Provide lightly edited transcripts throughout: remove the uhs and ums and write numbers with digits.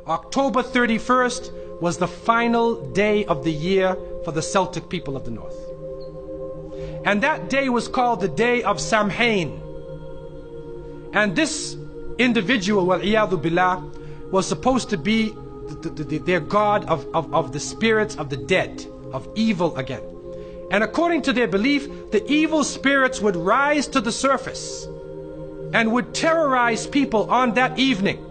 October 31st was the final day of the year for the Celtic people of the North. And that day was called the Day of Samhain. And this individual, wal-iyadhu billah, was supposed to be their god of the spirits of the dead, of evil again. And according to their belief, the evil spirits would rise to the surface and would terrorize people on that evening.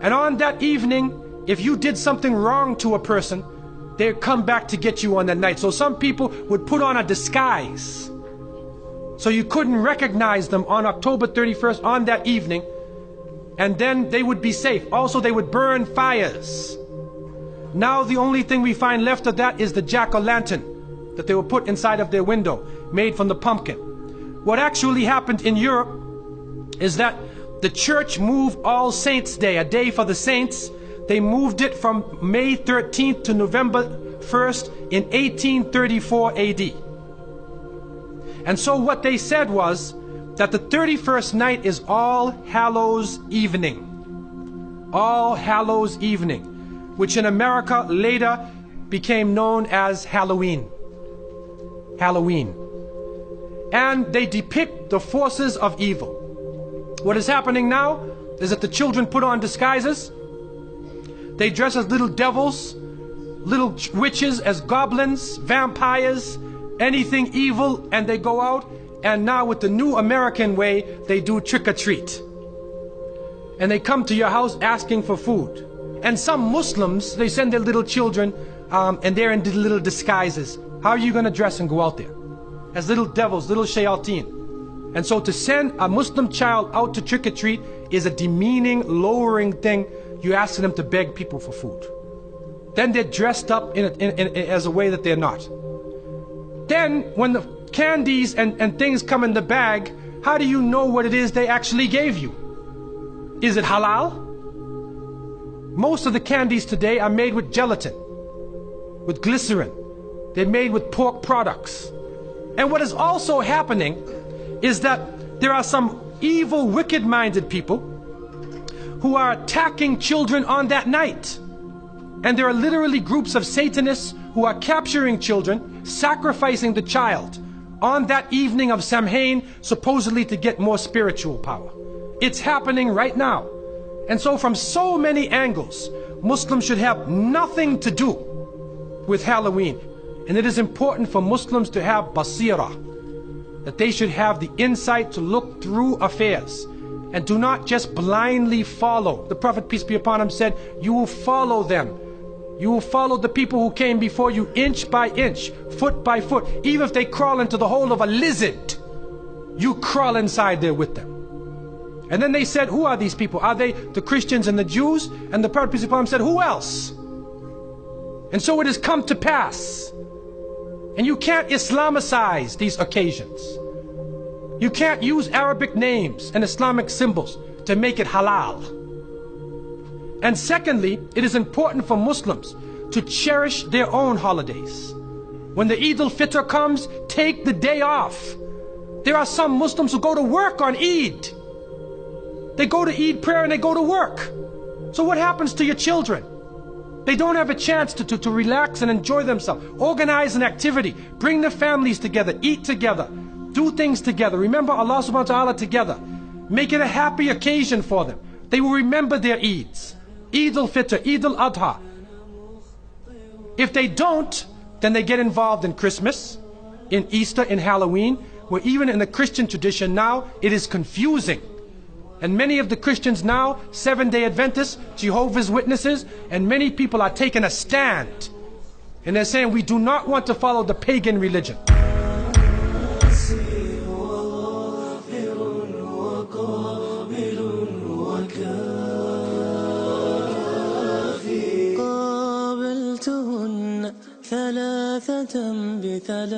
And on that evening, if you did something wrong to a person, they'd come back to get you on that night. So some people would put on a disguise, so you couldn't recognize them on October 31st on that evening, and then they would be safe. Also, they would burn fires. Now the only thing we find left of that is the jack-o'-lantern that they would put inside of their window, made from the pumpkin. What actually happened in Europe is that the church moved All Saints' Day, a day for the saints. They moved it from May 13th to November 1st in 1834 AD. And so what they said was that the 31st night is All Hallows Evening. All Hallows Evening, which in America later became known as Halloween. Halloween. And they depict the forces of evil. What is happening now is that the children put on disguises. They dress as little devils, little witches, as goblins, vampires, anything evil, and they go out. And now with the new American way, they do trick-or-treat. And they come to your house asking for food. And some Muslims, they send their little children, and they're in little disguises. How are you going to dress and go out there? As little devils, little shayateen. And so to send a Muslim child out to trick-or-treat is a demeaning, lowering thing. You're asking them to beg people for food. Then they're dressed up as a way that they're not. Then when the candies and things come in the bag, how do you know what it is they actually gave you? Is it halal? Most of the candies today are made with gelatin, with glycerin. They're made with pork products. And what is also happening is that there are some evil, wicked-minded people who are attacking children on that night. And there are literally groups of Satanists who are capturing children, sacrificing the child on that evening of Samhain, supposedly to get more spiritual power. It's happening right now. And so from so many angles, Muslims should have nothing to do with Halloween. And it is important for Muslims to have basira, that they should have the insight to look through affairs and do not just blindly follow. The Prophet, peace be upon him, said, you will follow them. You will follow the people who came before you inch by inch, foot by foot. Even if they crawl into the hole of a lizard, you crawl inside there with them. And then they said, who are these people? Are they the Christians and the Jews? And the Prophet, peace be upon him, said, who else? And so it has come to pass. And you can't Islamicize these occasions. You can't use Arabic names and Islamic symbols to make it halal. And secondly, it is important for Muslims to cherish their own holidays. When the Eid al-Fitr comes, take the day off. There are some Muslims who go to work on Eid. They go to Eid prayer and they go to work. So what happens to your children? They don't have a chance to relax and enjoy themselves. Organize an activity. Bring their families together. Eat together. Do things together. Remember Allah subhanahu wa ta'ala together. Make it a happy occasion for them. They will remember their Eids. Eid al-Fitr, Eid al-Adha. If they don't, then they get involved in Christmas, in Easter, in Halloween, where even in the Christian tradition now, it is confusing. And many of the Christians now, Seventh-day Adventists, Jehovah's Witnesses, and many people are taking a stand. And they're saying, we do not want to follow the pagan religion. ثلاثة بثلاثة